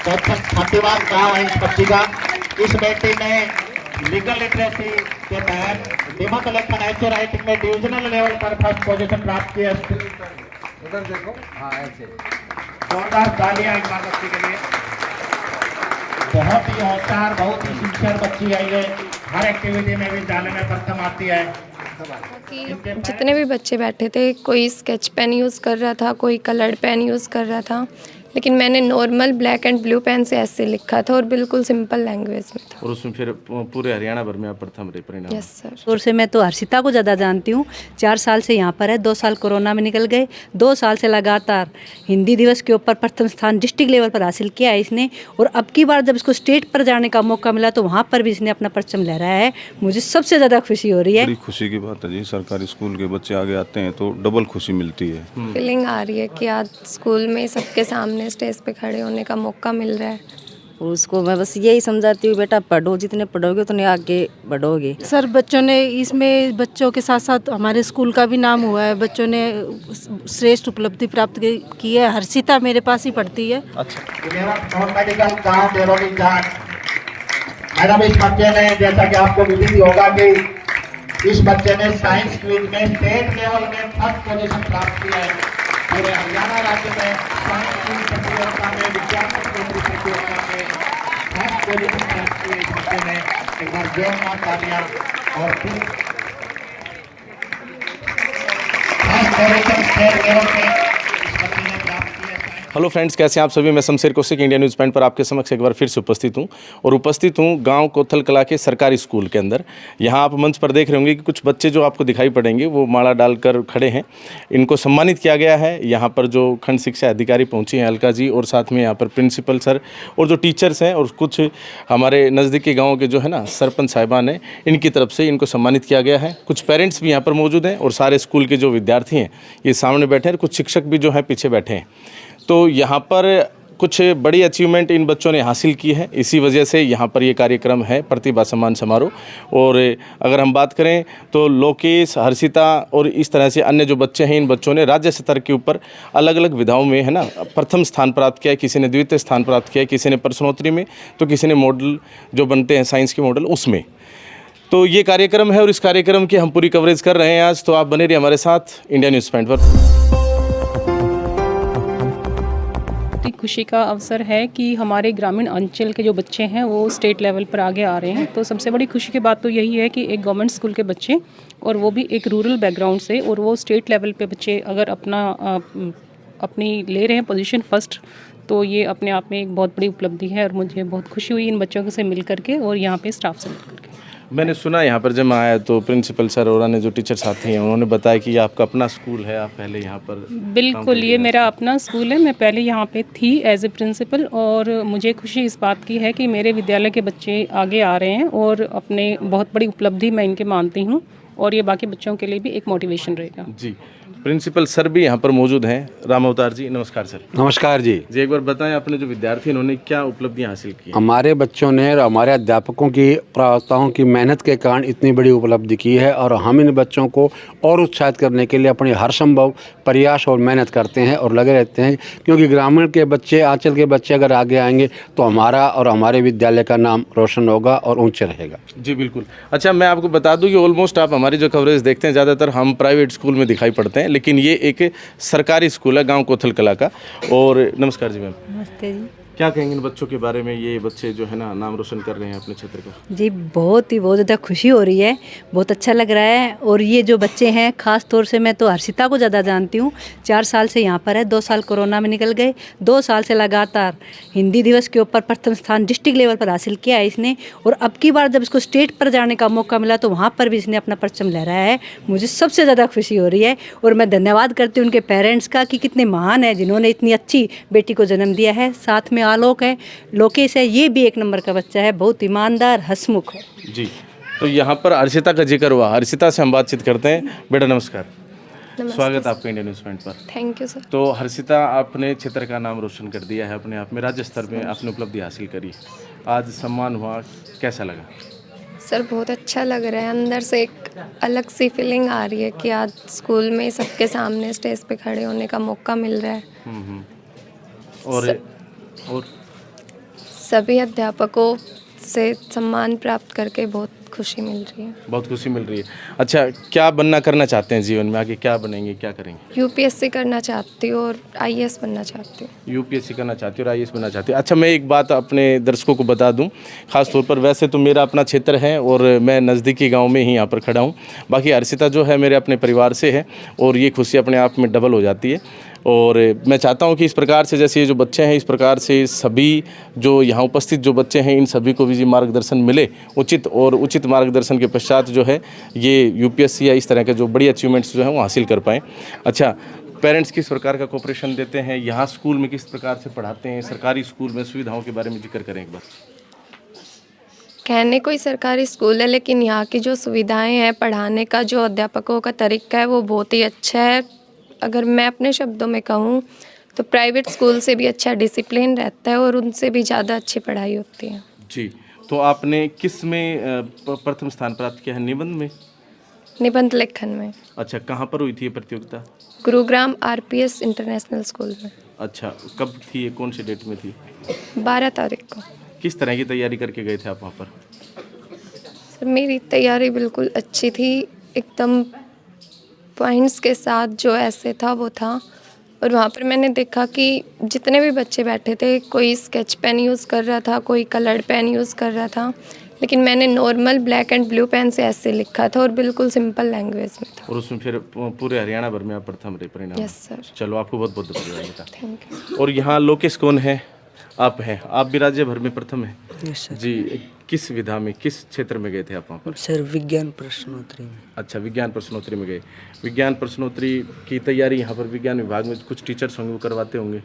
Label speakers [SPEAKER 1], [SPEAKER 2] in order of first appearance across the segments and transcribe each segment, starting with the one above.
[SPEAKER 1] छात्रावास गाँव है इस बच्ची का। इस बेटी ने लीगल लिटरेसी के तहत डेमो कलेक्शन एचओ राइटिंग में डिविजनल लेवल पर फर्स्ट पोजीशन प्राप्त की है।
[SPEAKER 2] उधर देखो, हाँ ऐसे।
[SPEAKER 1] जोरदार तालियां एक बार बच्ची के लिए। बहुत ही होशियार, बहुत ही सिंसियर बच्ची है ये। हर एक्टिविटी में विद्यालय में प्रथम आती है।
[SPEAKER 3] कि जितने भी बच्चे बैठे थे, कोई स्केच पेन यूज़ कर रहा था, कोई कलर्ड पेन यूज़ कर रहा था, लेकिन मैंने normal black and blue pen से ऐसे लिखा था और बिल्कुल सिंपल लैंग्वेज में था।
[SPEAKER 4] और उसमें फिर पूरे हरियाणा भर में आप प्रथम रहे परिणाम।
[SPEAKER 3] Yes sir.
[SPEAKER 5] और से मैं तो हर्षिता को ज़्यादा जानती हूँ। 4 साल से यहाँ पर है, 2 साल कोरोना में निकल गए, 2 साल से लगातार हिंदी दिवस के ऊपर प्रथम स्थान डिस्ट्रिक्ट लेवल पर हासिल किया है इसने। और अब की बार जब इसको स्टेट पर जाने का मौका मिला तो वहाँ पर भी इसने अपना परचम लहराया है। मुझे सबसे ज़्यादा खुशी हो रही है।
[SPEAKER 6] बड़ी खुशी की बात है जी, सरकारी स्कूल के बच्चे आगे आते हैं तो डबल खुशी मिलती है।
[SPEAKER 3] फीलिंग आ रही है कि आज स्कूल में सबके सामने स्टेज पे खड़े होने का मौका मिल रहा है।
[SPEAKER 7] उसको मैं बस यही समझाती हूँ, बेटा पढ़ो, जितने पढ़ोगे उतने आगे बढ़ोगे।
[SPEAKER 8] सर बच्चों ने इसमें, बच्चों के साथ साथ हमारे स्कूल का भी नाम हुआ है। बच्चों ने श्रेष्ठ उपलब्धि प्राप्त की है। हर्षिता मेरे पास ही पढ़ती है।
[SPEAKER 1] नॉन मेडिकल गाँव डेरोली जाट। मैडम इस बच्चे ने, जैसा कि आपको विदित होगा कि इस बच्चे ने साइंस क्विज में स्टेट लेवल में फर्स्ट पोजीशन प्राप्त किया है। पूरे हरियाणा राज्य में साइंस क्विज प्रतियोगिता में, विज्ञान प्रतियोगिता में फर्स्ट पोजीशन प्राप्त की इस बच्चे ने। एक बार जोरदार तालियां। और फिर फर्स्ट पोजीशन स्टेट लेवल पे इस बच्चे ने प्राप्त किया है।
[SPEAKER 4] हेलो फ्रेंड्स, कैसे हैं आप सभी। मैं Shamsher Kaushik India news point पर आपके समक्ष एक बार फिर से उपस्थित हूं और उपस्थित हूं गांव कोथल कला के सरकारी स्कूल के अंदर। यहां आप मंच पर देख रहे होंगे कि कुछ बच्चे जो आपको दिखाई पड़ेंगे वो माला डालकर खड़े हैं। इनको सम्मानित किया गया है। यहां पर जो खंड शिक्षा अधिकारी पहुंची हैं अलका जी, और साथ में यहाँ पर प्रिंसिपल सर और जो टीचर्स हैं, और कुछ हमारे नज़दीकी गाँव के जो है ना सरपंच साहिबान हैं, इनकी तरफ से इनको सम्मानित किया गया है। कुछ पेरेंट्स भी यहाँ पर मौजूद हैं और सारे स्कूल के जो विद्यार्थी हैं ये सामने बैठे हैं। कुछ शिक्षक भी जो हैं पीछे बैठे हैं। तो यहाँ पर कुछ बड़ी अचीवमेंट इन बच्चों ने हासिल की है। इसी वजह से यहाँ पर ये कार्यक्रम है प्रतिभा सम्मान समारोह। और अगर हम बात करें तो लोकेश, हर्षिता और इस तरह से अन्य जो बच्चे हैं, इन बच्चों ने राज्य स्तर के ऊपर अलग अलग विधाओं में है ना प्रथम स्थान प्राप्त किया है। किसी ने द्वितीय स्थान प्राप्त किया है, किसी ने प्रश्नोत्तरी में, तो किसी ने मॉडल जो बनते हैं साइंस के मॉडल उसमें। तो ये कार्यक्रम है और इस कार्यक्रम की हम पूरी कवरेज कर रहे हैं आज। तो आप बने रहिए हमारे साथ इंडिया न्यूज़ पॉइंट पर।
[SPEAKER 9] खुशी का अवसर है कि हमारे ग्रामीण अंचल के जो बच्चे हैं वो स्टेट लेवल पर आगे आ रहे हैं। तो सबसे बड़ी खुशी की बात तो यही है कि एक गवर्नमेंट स्कूल के बच्चे, और वो भी एक रूरल बैकग्राउंड से, और वो स्टेट लेवल पे बच्चे अगर अपनी ले रहे हैं पोजीशन फर्स्ट, तो ये अपने आप में एक बहुत बड़ी उपलब्धि है। और मुझे बहुत खुशी हुई इन बच्चों से मिल करके और यहाँ पे स्टाफ से मिल करके।
[SPEAKER 4] मैंने सुना यहाँ पर जब मैं आया तो प्रिंसिपल सर और अन्य जो टीचर साथी हैं उन्होंने बताया कि ये आपका अपना स्कूल है, आप पहले यहाँ पर।
[SPEAKER 9] बिल्कुल, ये मेरा अपना स्कूल है। मैं पहले यहाँ पे थी एज ए प्रिंसिपल, और मुझे खुशी इस बात की है कि मेरे विद्यालय के बच्चे आगे आ रहे हैं और अपने बहुत बड़ी उपलब्धि मैं इनके मानती हूँ, और ये बाकी बच्चों के लिए भी एक मोटिवेशन रहेगा।
[SPEAKER 4] जी, प्रिंसिपल सर भी यहाँ पर मौजूद हैं। राम अवतार जी, नमस्कार सर।
[SPEAKER 2] नमस्कार जी।
[SPEAKER 4] जी, एक बार बताएं अपने जो विद्यार्थी इन्होंने क्या उपलब्धियाँ हासिल की।
[SPEAKER 2] हमारे बच्चों ने और हमारे अध्यापकों की प्रवक्ताओं की मेहनत के कारण इतनी बड़ी उपलब्धि की है, और हम इन बच्चों को और उत्साहित करने के लिए अपनी हर संभव प्रयास और मेहनत करते हैं और लगे रहते हैं। क्योंकि ग्रामीण के बच्चे, आंचल के बच्चे अगर आगे आएंगे तो हमारा और हमारे विद्यालय का नाम रोशन होगा और ऊंचे रहेगा।
[SPEAKER 4] जी बिल्कुल। अच्छा, मैं आपको बता दूं कि ऑलमोस्ट आप हमारी जो कवरेज देखते हैं ज़्यादातर हम प्राइवेट स्कूल में दिखाई पड़ते हैं, लेकिन ये एक सरकारी स्कूल है गांव कोथल कला का। और नमस्कार जी मैम।
[SPEAKER 5] नमस्ते जी।
[SPEAKER 4] क्या कहेंगे इन बच्चों के बारे में, ये बच्चे जो है ना नाम रोशन कर रहे हैं अपने क्षेत्र का।
[SPEAKER 5] जी बहुत ज़्यादा खुशी हो रही है, बहुत अच्छा लग रहा है। और ये जो बच्चे हैं, ख़ास तौर से मैं तो हर्षिता को ज़्यादा जानती हूँ। 4 साल से यहाँ पर है, 2 साल कोरोना में निकल गए, 2 साल से लगातार हिंदी दिवस के ऊपर प्रथम स्थान डिस्ट्रिक्ट लेवल पर हासिल किया है इसने। और अब की बार जब इसको स्टेट पर जाने का मौका मिला तो वहाँ पर भी इसने अपना परचम लहराया है। मुझे सबसे ज़्यादा खुशी हो रही है, और मैं धन्यवाद करती हूँ उनके पेरेंट्स का कि कितने महान है जिन्होंने इतनी अच्छी बेटी को जन्म दिया है। साथ में आलोक है, लोकेश है, ये भी एक नंबर का बच्चा है, बहुत ईमानदार, हंसमुख है।
[SPEAKER 4] जी, तो यहाँ पर हर्षिता का जिक्र हुआ। हर्षिता से हम बातचीत करते हैं। बेटा नमस्कार। स्वागत आपका इंडियन न्यूज़ पॉइंट पर।
[SPEAKER 3] Thank you sir.
[SPEAKER 4] तो हर्षिता, आपने क्षेत्र का नाम रोशन कर दिया है अपने आप में, राज्य स्तर में आपने उपलब्धि हासिल करी, आज सम्मान हुआ, कैसा लगा?
[SPEAKER 3] सर बहुत अच्छा लग रहा है, अंदर से एक अलग सी फीलिंग आ रही है कि आज स्कूल में सबके सामने स्टेज पे खड़े होने का मौका मिल रहा है।
[SPEAKER 4] और
[SPEAKER 3] सभी अध्यापकों से सम्मान प्राप्त करके बहुत खुशी मिल रही है।
[SPEAKER 4] बहुत खुशी मिल रही है। अच्छा, क्या बनना करना चाहते हैं जीवन में, आगे क्या बनेंगे, क्या करेंगे?
[SPEAKER 3] यूपीएससी करना चाहती हूँ और आईएएस बनना चाहती हूँ।
[SPEAKER 4] यूपीएससी करना चाहती हूँ और आईएएस बनना चाहती हूँ। अच्छा, मैं एक बात अपने दर्शकों को बता दूं, खास तौर पर वैसे तो मेरा अपना क्षेत्र है और मैं नज़दीकी गांव में ही यहाँ पर खड़ा हूँ। बाकी हर्षिता जो है मेरे अपने परिवार से है और ये खुशी अपने आप में डबल हो जाती है। और मैं चाहता हूं कि इस प्रकार से जैसे ये जो बच्चे हैं, इस प्रकार से सभी जो यहाँ उपस्थित जो बच्चे हैं, इन सभी को भी जी मार्गदर्शन मिले उचित, और उचित मार्गदर्शन के पश्चात जो है ये यूपीएससी या इस तरह के जो बड़ी अचीवमेंट्स जो हैं वो हासिल कर पाएँ। अच्छा, पेरेंट्स किस प्रकार का कोऑपरेशन देते हैं, यहाँ स्कूल में किस प्रकार से पढ़ाते हैं, सरकारी स्कूल में सुविधाओं के बारे में जिक्र करें एक बार।
[SPEAKER 3] कहने कोई सरकारी स्कूल है, लेकिन यहाँ की जो सुविधाएं हैं, पढ़ाने का जो अध्यापकों का तरीका है वो बहुत ही अच्छा है। अगर मैं अपने शब्दों में कहूँ तो प्राइवेट स्कूल से भी अच्छा डिसिप्लिन रहता है और उनसे भी ज़्यादा अच्छी पढ़ाई होती है।
[SPEAKER 4] जी, तो आपने किस में प्रथम स्थान प्राप्त किया है? निबंध में?
[SPEAKER 3] निबंध लेखन में।
[SPEAKER 4] अच्छा, कहाँ पर हुई थी ये प्रतियोगिता?
[SPEAKER 3] गुरुग्राम आरपीएस इंटरनेशनल स्कूल में।
[SPEAKER 4] अच्छा, कब थी ये, कौन सी डेट में थी?
[SPEAKER 3] 12 तारीख को।
[SPEAKER 4] किस तरह की तैयारी करके गए थे आप वहाँ पर?
[SPEAKER 3] सर, मेरी तैयारी बिल्कुल अच्छी थी, एकदम पॉइंट्स के साथ जो ऐसे था वो था। और वहाँ पर मैंने देखा कि जितने भी बच्चे बैठे थे, कोई स्केच पेन यूज़ कर रहा था, कोई कलर्ड पेन यूज़ कर रहा था, लेकिन मैंने normal black and blue pen से ऐसे लिखा था और बिल्कुल सिंपल लैंग्वेज में था।
[SPEAKER 4] और उसमें फिर पूरे हरियाणा भर में आप प्रथम रहे परिणाम?
[SPEAKER 3] Yes sir.
[SPEAKER 4] चलो, आपको बहुत बहुत धन्यवाद बेटा।
[SPEAKER 3] Thank you.
[SPEAKER 4] और यहाँ लोकेश कौन है? आप हैं, आप भी राज्य भर में प्रथम हैं?
[SPEAKER 10] Yes sir.
[SPEAKER 4] जी, किस विधा में, किस क्षेत्र में गए थे आप वहाँ पर?
[SPEAKER 10] सर, विज्ञान प्रश्नोत्तरी में।
[SPEAKER 4] अच्छा, विज्ञान प्रश्नोत्तरी में गए। विज्ञान प्रश्नोत्तरी की तैयारी यहाँ पर विज्ञान विभाग में कुछ टीचर्स होंगे वो करवाते होंगे?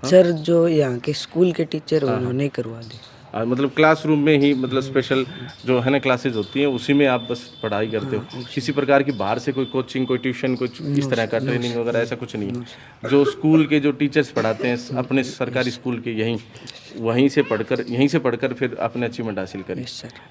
[SPEAKER 10] सर, जो यहाँ के स्कूल के टीचर उन्होंने करवा दी।
[SPEAKER 4] मतलब क्लासरूम में ही, मतलब स्पेशल जो है ना क्लासेज होती हैं उसी में आप बस पढ़ाई करते हो? किसी प्रकार की बाहर से कोई कोचिंग, कोई ट्यूशन, कुछ इस तरह का ट्रेनिंग वगैरह ऐसा कुछ नहीं है? जो स्कूल के जो टीचर्स पढ़ाते हैं अपने सरकारी स्कूल के, यहीं से पढ़कर फिर अपने अचीवमेंट हासिल करें।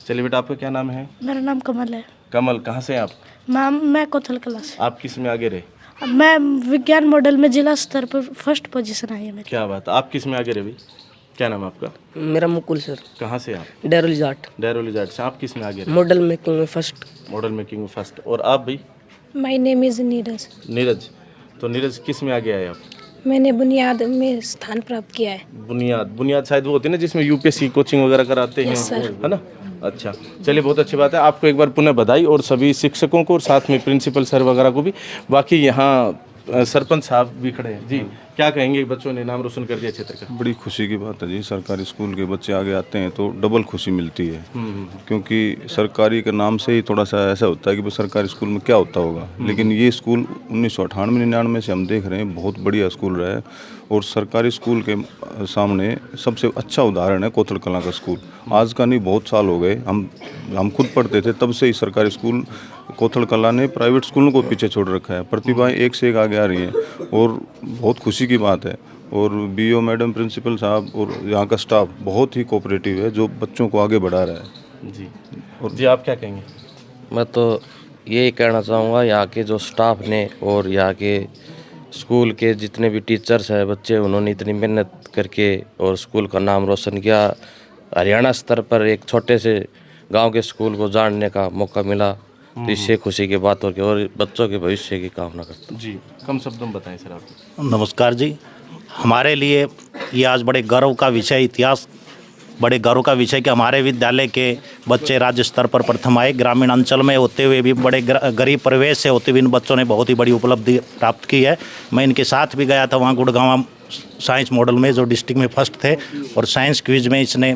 [SPEAKER 4] चलिए बेटा, आपका क्या नाम है?
[SPEAKER 11] मेरा नाम कमल है।
[SPEAKER 4] कमल, कहाँ से हैं आप?
[SPEAKER 11] मैं कोथल कला से।
[SPEAKER 4] आप किस में आगे रहे?
[SPEAKER 11] मैं विज्ञान मॉडल में जिला स्तर पर फर्स्ट पोजीशन आई है मेरी।
[SPEAKER 4] क्या बात, आप किस में आगे रहे भाई? क्या नाम है आपका?
[SPEAKER 10] मेरा मुकुल सर।
[SPEAKER 4] कहाँ से आप?
[SPEAKER 10] डेरोलिजाट।
[SPEAKER 4] डेरोलिजाट से। आप किस में आगे रहे?
[SPEAKER 10] मॉडल मेकिंग में फर्स्ट।
[SPEAKER 4] मॉडल मेकिंग में फर्स्ट। और आप भाई?
[SPEAKER 11] My name is Neeraj.
[SPEAKER 4] Neeraj, तो नीरज किस में आगे आए आप?
[SPEAKER 11] मैंने बुनियाद में स्थान प्राप्त किया है।
[SPEAKER 4] बुनियाद शायद वो होती है ना जिसमें यूपीएससी कोचिंग वगैरह कराते हैं, है ना? अच्छा, चलिए, बहुत अच्छी बात है। आपको एक बार पुनः बधाई, और सभी शिक्षकों को और साथ में प्रिंसिपल सर वगैरह को भी। बाकी यहाँ सरपंच साहब भी खड़े हैं जी, क्या कहेंगे? बच्चों ने नाम रोशन कर दिया क्षेत्र का।
[SPEAKER 6] बड़ी खुशी की बात है जी, सरकारी स्कूल के बच्चे आगे आते हैं तो डबल खुशी मिलती है। क्योंकि सरकारी के नाम से ही थोड़ा सा ऐसा होता है कि सरकारी स्कूल में क्या होता होगा, लेकिन ये स्कूल 1998-99 से हम देख रहे हैं, बहुत बढ़िया स्कूल रहा है। और सरकारी स्कूल के सामने सबसे अच्छा उदाहरण है कोथल कला का स्कूल। आज का नहीं, बहुत साल हो गए, हम खुद पढ़ते थे तब से ही सरकारी स्कूल कोथल कला ने प्राइवेट स्कूलों को पीछे छोड़ रखा है। प्रतिभाएं एक से एक आगे आ रही हैं और बहुत खुशी की बात है। और बीओ मैडम, प्रिंसिपल साहब और यहाँ का स्टाफ बहुत ही कोऑपरेटिव है, जो बच्चों को आगे बढ़ा रहा है
[SPEAKER 4] जी। और जी, आप क्या कहेंगे?
[SPEAKER 12] मैं तो यही कहना चाहूँगा, यहाँ के जो स्टाफ ने और यहाँ के स्कूल के जितने भी टीचर्स हैं, बच्चे, उन्होंने इतनी मेहनत करके और स्कूल का नाम रोशन किया। हरियाणा स्तर पर एक छोटे से गांव के स्कूल को जानने का मौका मिला, तो इससे खुशी की बात होगी और बच्चों के भविष्य की कामना करता हूँ।
[SPEAKER 4] जी, कम शब्दों में बताएं सर आप।
[SPEAKER 13] नमस्कार जी, हमारे लिए ये आज बड़े गर्व का विषय, इतिहास बड़े गर्व का विषय कि हमारे विद्यालय के बच्चे राज्य स्तर पर प्रथम आए। ग्रामीण अंचल में होते हुए भी, बड़े गरीब परिवेश से होते हुए इन बच्चों ने बहुत ही बड़ी उपलब्धि प्राप्त की है। मैं इनके साथ भी गया था वहाँ गुड़गांव साइंस मॉडल में, जो डिस्ट्रिक्ट में फर्स्ट थे, और साइंस क्विज में इसने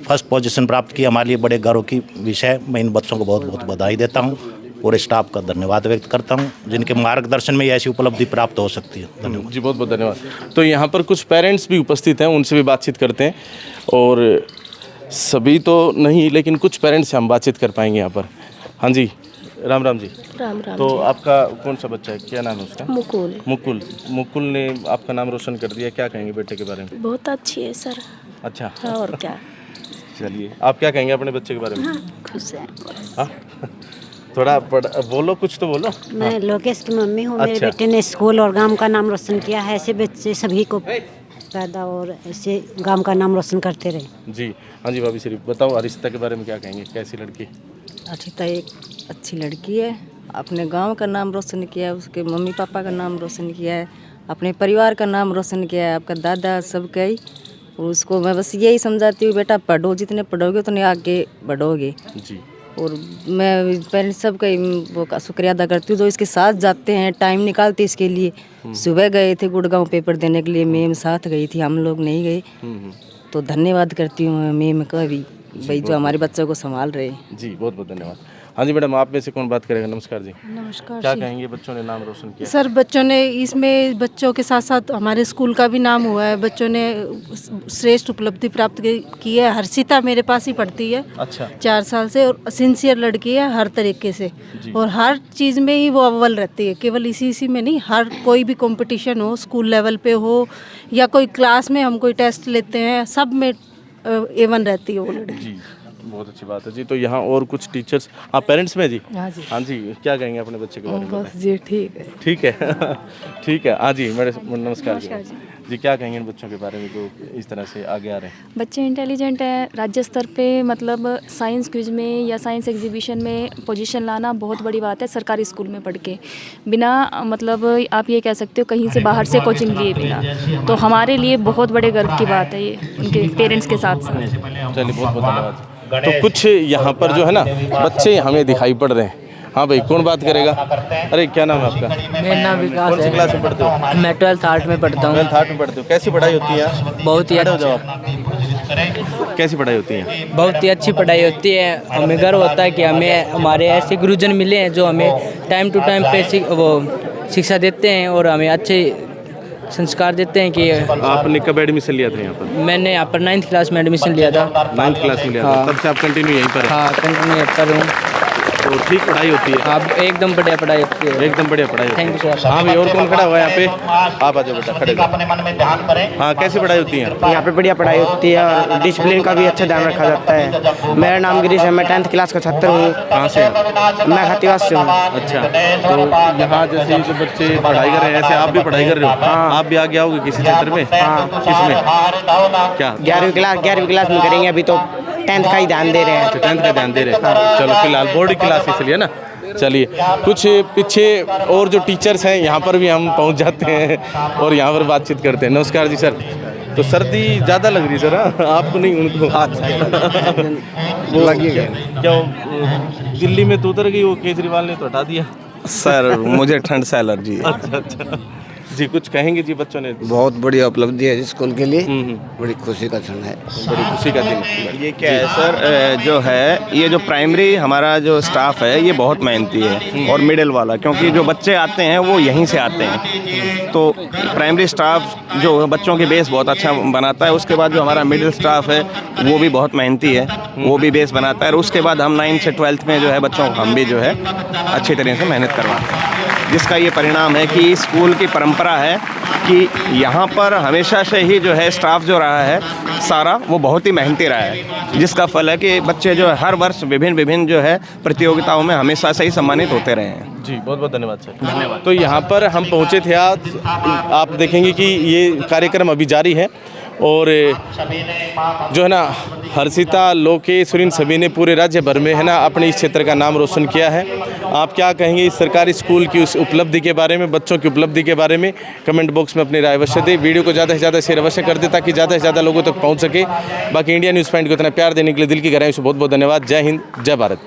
[SPEAKER 13] फर्स्ट पोजीशन प्राप्त की। हमारे लिए बड़े गर्व की विषय। मैं इन बच्चों को बहुत बहुत बधाई देता हूँ, पूरे स्टाफ का धन्यवाद व्यक्त करता हूँ, जिनके मार्गदर्शन में ऐसी उपलब्धि प्राप्त हो सकती है। धन्यवाद
[SPEAKER 4] जी, बहुत बहुत धन्यवाद। तो यहाँ पर कुछ पेरेंट्स भी उपस्थित हैं, उनसे भी बातचीत करते हैं। और सभी तो नहीं, लेकिन कुछ पेरेंट्स से हम बातचीत कर पाएंगे यहाँ पर। हाँ जी, राम राम जी।
[SPEAKER 11] राम राम।
[SPEAKER 4] तो आपका कौन सा बच्चा है, क्या नाम है उसका?
[SPEAKER 11] मुकुल।
[SPEAKER 4] मुकुल ने आपका नाम रोशन कर दिया, क्या कहेंगे बेटे के बारे में?
[SPEAKER 11] बहुत अच्छी है सर।
[SPEAKER 4] अच्छा,
[SPEAKER 11] और क्या।
[SPEAKER 4] चलिए, आप क्या कहेंगे अपने बच्चे के बारे में?
[SPEAKER 11] खुश है।
[SPEAKER 4] हाँ, थोड़ा बोलो, कुछ तो बोलो।
[SPEAKER 14] मैं लोकेश की मम्मी हूँ। मेरे
[SPEAKER 4] अच्छा।
[SPEAKER 14] बेटे ने स्कूल और गांव का नाम रोशन किया है। ऐसे बच्चे सभी को
[SPEAKER 11] पैदा और ऐसे गांव का नाम रोशन करते रहे।
[SPEAKER 4] जी हाँ जी भाभी शरीफ, बताओ अरिश्ता के बारे में क्या कहेंगे, कैसी लड़की?
[SPEAKER 7] अर्शिता एक अच्छी लड़की है, अपने गांव का नाम रोशन किया है, उसके मम्मी पापा का नाम रोशन किया है, अपने परिवार का नाम रोशन किया है, आपका दादा सबका ही। और उसको मैं बस यही समझाती हूँ, बेटा पढ़ो, जितने पढ़ोगे उतने आगे बढ़ोगे।
[SPEAKER 4] जी।
[SPEAKER 7] और मैं पेरेंट्स सबका वो का शुक्रिया अदा करती हूँ जो इसके साथ जाते हैं, टाइम निकालते इसके लिए। सुबह गए थे गुड़गांव पेपर देने के लिए, मैम साथ गई थी, हम लोग नहीं गए। तो धन्यवाद करती हूँ मैम का भी, भाई जो हमारे बच्चों को संभाल रहे हैं।
[SPEAKER 4] जी बहुत बहुत धन्यवाद। हाँ जी मैडम, आप में से कौन बात करेगा? नमस्कार जी।
[SPEAKER 8] नमस्कार
[SPEAKER 4] क्या
[SPEAKER 8] जी।
[SPEAKER 4] कहेंगे, बच्चों ने नाम रोशन किया?
[SPEAKER 8] सर बच्चों ने इसमें, बच्चों के साथ साथ हमारे स्कूल का भी नाम हुआ है। बच्चों ने श्रेष्ठ उपलब्धि प्राप्त की है। हर्षिता मेरे पास ही पढ़ती है।
[SPEAKER 4] अच्छा।
[SPEAKER 8] 4 साल से, और सिंसियर लड़की है हर तरीके से, और हर चीज़ में ही वो अव्वल रहती है। केवल इसी में नहीं, हर कोई भी कंपटीशन हो, स्कूल लेवल पे हो या कोई क्लास में हम कोई टेस्ट लेते हैं, सब में A1 रहती है वो लड़की।
[SPEAKER 4] जी बहुत अच्छी बात है जी। तो यहाँ और कुछ टीचर्स, आप पेरेंट्स में जी?
[SPEAKER 7] हाँ जी।
[SPEAKER 4] हाँ जी, क्या कहेंगे अपने बच्चे के बारे में?
[SPEAKER 7] बस जी ठीक है।
[SPEAKER 4] ठीक है ठीक है। हाँ जी मैडम, नमस्कार जी। क्या कहेंगे इन बच्चों के बारे में जो इस तरह से आगे आ रहे हैं?
[SPEAKER 14] बच्चे इंटेलिजेंट हैं, राज्य स्तर पे मतलब साइंस क्विज में या साइंस एग्जीबिशन में पोजीशन लाना बहुत बड़ी बात है सरकारी स्कूल में पढ़ के, बिना मतलब आप ये कह सकते हो कहीं से बाहर से कोचिंग लिए बिना। तो हमारे लिए बहुत बड़े गर्व की बात है ये, उनके पेरेंट्स के साथ साथ।
[SPEAKER 4] चलिए बहुत बहुत धन्यवाद। तो कुछ यहाँ पर जो है ना बच्चे हमें दिखाई पड़ रहे हैं। हाँ भाई, कौन बात करेगा? अरे क्या नाम है आपका?
[SPEAKER 15] मेरा नाम विकास है।
[SPEAKER 4] कौन सी क्लास में पढ़ते हो?
[SPEAKER 15] मैं 12th आर्ट में पढ़ता हूँ।
[SPEAKER 4] 12th आर्ट में पढ़ते हो। कैसी पढ़ाई होती है यहाँ?
[SPEAKER 15] बहुत ही
[SPEAKER 4] कैसी पढ़ाई होती है?
[SPEAKER 15] बहुत ही अच्छी पढ़ाई होती है। हमें गर्व होता है कि हमें हमारे ऐसे गुरुजन मिले हैं जो हमें टाइम टू टाइम पे वो शिक्षा देते हैं और हमें अच्छे संस्कार देते हैं। कि
[SPEAKER 4] आपने कब एडमिशन लिया था यहाँ पर?
[SPEAKER 15] मैंने यहाँ पर 9th क्लास में एडमिशन लिया था।
[SPEAKER 4] 9th क्लास में लिया था? तब से आप कंटिन्यू यहीं पर?
[SPEAKER 15] हाँ कंटिन्यू यहीं पर हूँ।
[SPEAKER 4] तो ठीक पढ़ाई होती है?
[SPEAKER 15] आप एकदम बढ़िया पढ़ाई होती है।
[SPEAKER 4] एकदम बढ़िया पढ़ाई।
[SPEAKER 15] Thank you sir.
[SPEAKER 4] हाँ भाई, और कौन खड़ा हुआ है यहाँ पे? आप आ जाओ बेटा, खड़े हो। हाँ, कैसी पढ़ाई होती है?
[SPEAKER 15] यहाँ पे बढ़िया पढ़ाई होती है और डिसिप्लिन का भी अच्छा ध्यान रखा जाता है। मेरा नाम गिरीश है, मैं 10th क्लास का छात्र हूँ।
[SPEAKER 4] कहाँ से?
[SPEAKER 15] मैं खतीवास से हूँ।
[SPEAKER 4] अच्छा, तो यहाँ जैसे जो बच्चे पढ़ाई कर रहे हैं, ऐसे आप भी पढ़ाई कर रहे हो? हाँ। आप भी आगे आओगे किसी क्षेत्र में?
[SPEAKER 15] हाँ।
[SPEAKER 4] किसमें? क्या?
[SPEAKER 15] 11वीं क्लास में करेंगे। अभी तो 10th का ही ध्यान दे रहे हैं।
[SPEAKER 4] 10th का ध्यान दे रहे हैं। चलो फिलहाल बोर्ड क्लास इसलिए ना। चलिए, कुछ पीछे और जो टीचर्स हैं यहाँ पर भी हम पहुँच जाते हैं और यहाँ पर बातचीत करते हैं। नमस्कार जी सर। तो सर्दी ज़्यादा लग रही है सर? आपको नहीं, उनको?
[SPEAKER 16] लगिएगा।
[SPEAKER 4] क्या दिल्ली में तो उतर गई, वो केजरीवाल ने तो हटा दिया?
[SPEAKER 16] सर मुझे ठंड से एलर्जी है।
[SPEAKER 4] अच्छा जी, कुछ कहेंगे जी? बच्चों ने
[SPEAKER 16] बहुत बढ़िया उपलब्धि है स्कूल के लिए, बड़ी खुशी का क्षण है।
[SPEAKER 4] बड़ी खुशी का दिन।
[SPEAKER 17] ये क्या है सर, जो है ये जो प्राइमरी हमारा जो स्टाफ है ये बहुत मेहनती है, और मिडिल वाला, क्योंकि जो बच्चे आते हैं वो यहीं से आते हैं। तो प्राइमरी स्टाफ जो बच्चों की बेस बहुत अच्छा बनाता है। उसके बाद जो हमारा मिडिल स्टाफ है वो भी बहुत मेहनती है, वो भी बेस बनाता है। और उसके बाद हम 9th से 12th में जो है बच्चों को हम भी जो है अच्छी तरह से मेहनत करवाते हैं, जिसका ये परिणाम है कि स्कूल की परंपरा है कि यहाँ पर हमेशा से ही जो है स्टाफ जो रहा है सारा वो बहुत ही मेहनती रहा है, जिसका फल है कि बच्चे जो है हर वर्ष विभिन्न जो है प्रतियोगिताओं में हमेशा से ही सम्मानित होते रहे हैं।
[SPEAKER 4] जी बहुत बहुत धन्यवाद सर। धन्यवाद। तो यहाँ पर हम पहुँचे थे आज, आप देखेंगे कि ये कार्यक्रम अभी जारी है और जो है ना हर्षिता, लोकेश, इन सभी ने पूरे राज्य भर में है ना अपने इस क्षेत्र का नाम रोशन किया है। आप क्या कहेंगे इस सरकारी स्कूल की उस उपलब्धि के बारे में, बच्चों की उपलब्धि के बारे में? कमेंट बॉक्स में अपनी राय अवश्य दें। वीडियो को ज़्यादा से ज़्यादा शेयर अवश्य कर दें ताकि ज़्यादा से ज़्यादा लोगों तक पहुँच सके। बाकी इंडिया न्यूज़ पॉइंट को इतना प्यार देने के लिए दिल की गहराइयों से बहुत बहुत धन्यवाद। जय हिंद, जय भारत।